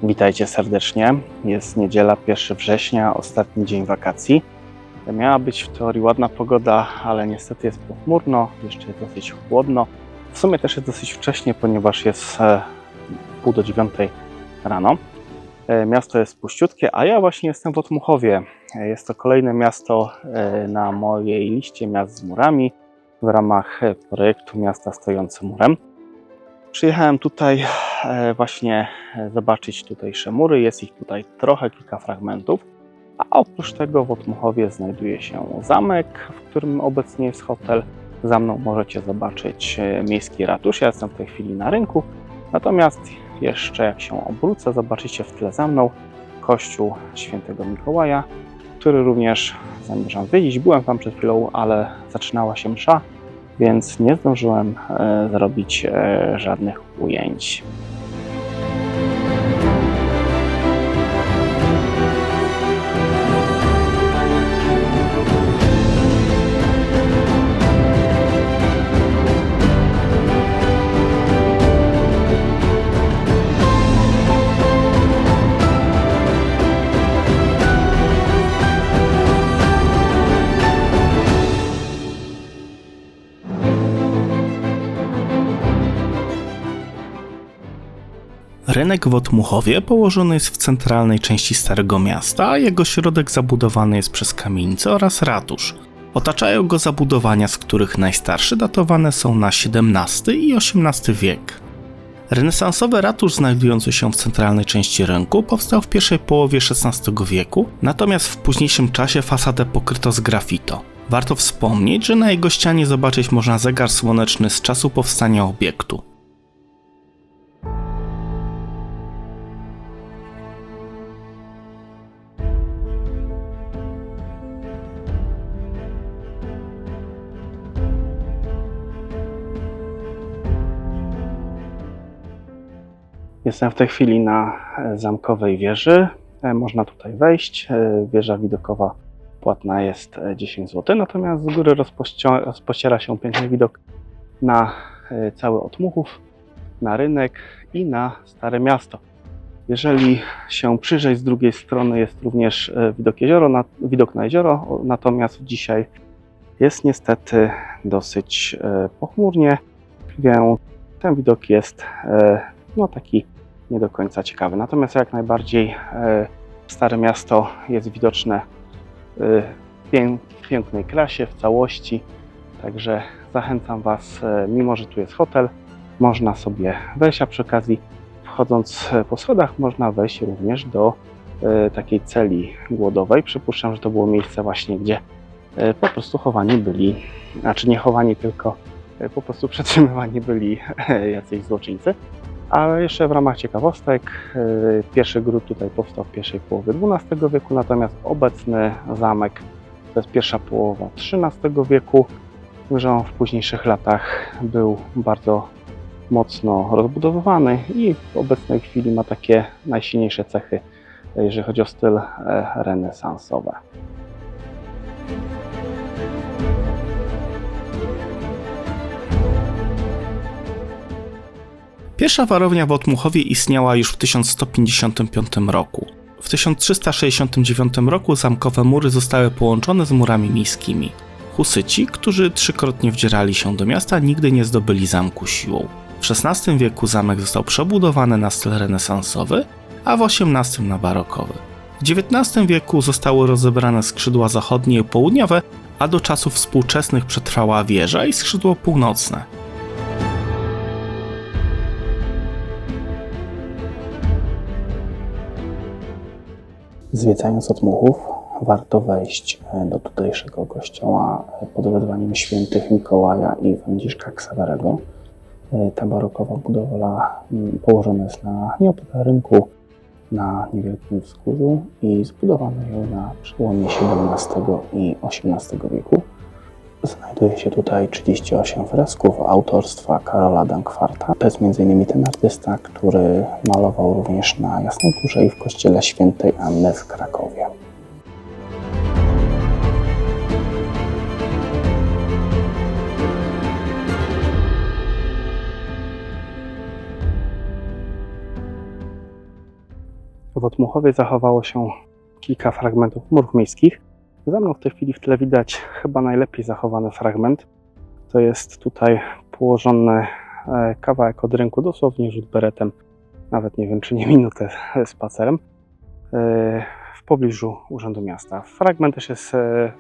Witajcie serdecznie. Jest niedziela, 1 września, ostatni dzień wakacji. Miała być w teorii ładna pogoda, ale niestety jest pochmurno, jeszcze jest dosyć chłodno. W sumie też jest dosyć wcześnie, ponieważ jest 8:30 rano. Miasto jest puściutkie, a ja właśnie jestem w Otmuchowie. Jest to kolejne miasto na mojej liście miast z murami w ramach projektu Miasta Stojące Murem. Przyjechałem tutaj właśnie zobaczyć tutejsze mury. Jest ich tutaj trochę, kilka fragmentów. A oprócz tego w Otmuchowie znajduje się zamek, w którym obecnie jest hotel. Za mną możecie zobaczyć miejski ratusz. Ja jestem w tej chwili na rynku. Natomiast jeszcze jak się obrócę, zobaczycie w tle za mną kościół Świętego Mikołaja, który również zamierzam zwiedzić. Byłem tam przed chwilą, ale zaczynała się msza, więc nie zdążyłem zrobić żadnych ujęć. Rynek w Otmuchowie położony jest w centralnej części Starego Miasta, a jego środek zabudowany jest przez kamienicę oraz ratusz. Otaczają go zabudowania, z których najstarsze datowane są na XVII i XVIII wiek. Renesansowy ratusz znajdujący się w centralnej części rynku powstał w pierwszej połowie XVI wieku, natomiast w późniejszym czasie fasadę pokryto z graffito. Warto wspomnieć, że na jego ścianie zobaczyć można zegar słoneczny z czasu powstania obiektu. Jestem w tej chwili na zamkowej wieży. Można tutaj wejść. Wieża widokowa płatna jest 10 zł, natomiast z góry rozpościera się piękny widok na cały Otmuchów, na rynek i na Stare Miasto. Jeżeli się przyjrzeć, z drugiej strony jest również widok na jezioro, natomiast dzisiaj jest niestety dosyć pochmurnie, więc ten widok jest taki nie do końca ciekawy. Natomiast jak najbardziej Stare Miasto jest widoczne w pięknej krasie, w całości. Także zachęcam Was, mimo że tu jest hotel, można sobie wejść, a przy okazji wchodząc po schodach można wejść również do takiej celi głodowej. Przypuszczam, że to było miejsce właśnie, gdzie po prostu chowani byli, znaczy nie chowani, tylko po prostu przetrzymywani byli jacyś złoczyńcy. A jeszcze w ramach ciekawostek, pierwszy gród tutaj powstał w pierwszej połowie XII wieku, natomiast obecny zamek to jest pierwsza połowa XIII wieku, że on w późniejszych latach był bardzo mocno rozbudowywany i w obecnej chwili ma takie najsilniejsze cechy, jeżeli chodzi o styl renesansowy. Pierwsza warownia w Otmuchowie istniała już w 1155 roku. W 1369 roku zamkowe mury zostały połączone z murami miejskimi. Husyci, którzy trzykrotnie wdzierali się do miasta, nigdy nie zdobyli zamku siłą. W XVI wieku zamek został przebudowany na styl renesansowy, a w XVIII na barokowy. W XIX wieku zostały rozebrane skrzydła zachodnie i południowe, a do czasów współczesnych przetrwała wieża i skrzydło północne. Zwiedzając Otmuchów, warto wejść do tutejszego kościoła pod wezwaniem świętych Mikołaja i Franciszka Ksawerego. Ta barokowa budowla położona jest na nieopodal rynku na niewielkim wzgórzu i zbudowano ją na przełomie XVII i XVIII wieku. Znajduje się tutaj 38 fresków autorstwa Karola Dankwarta. To jest m.in. ten artysta, który malował również na Jasnej Górze i w kościele świętej Anny w Krakowie. W Otmuchowie zachowało się kilka fragmentów murów miejskich. Za mną w tej chwili w tle widać chyba najlepiej zachowany fragment. To jest tutaj położony kawałek od rynku, dosłownie rzut beretem, nawet nie wiem czy nie minutę spacerem, w pobliżu Urzędu Miasta. Fragment też jest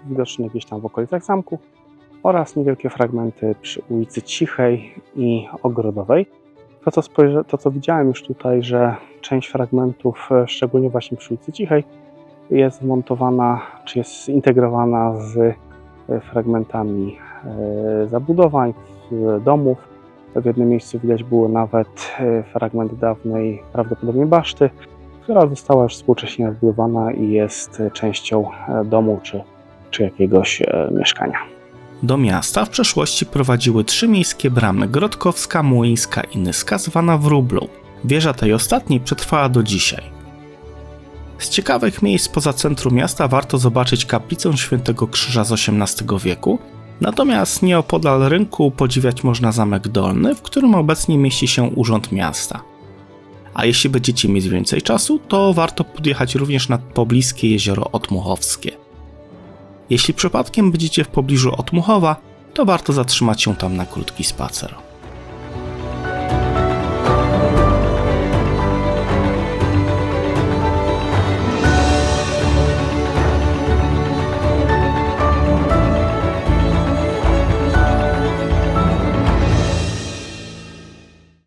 widoczny gdzieś tam w okolicach zamku oraz niewielkie fragmenty przy ulicy Cichej i Ogrodowej. To co widziałem już tutaj, że część fragmentów, szczególnie właśnie przy ulicy Cichej, jest wmontowana, czy jest zintegrowana z fragmentami zabudowań, domów. W jednym miejscu widać było nawet fragment dawnej, prawdopodobnie baszty, która została już współcześnie odbudowana i jest częścią domu czy jakiegoś mieszkania. Do miasta w przeszłości prowadziły 3 miejskie bramy: Grodkowska, Młyńska i Nyska, zwana Wróblą. Wieża tej ostatniej przetrwała do dzisiaj. Z ciekawych miejsc poza centrum miasta warto zobaczyć kaplicę Świętego Krzyża z XVIII wieku, natomiast nieopodal rynku podziwiać można Zamek Dolny, w którym obecnie mieści się Urząd Miasta. A jeśli będziecie mieć więcej czasu, to warto podjechać również nad pobliskie jezioro Otmuchowskie. Jeśli przypadkiem będziecie w pobliżu Otmuchowa, to warto zatrzymać się tam na krótki spacer.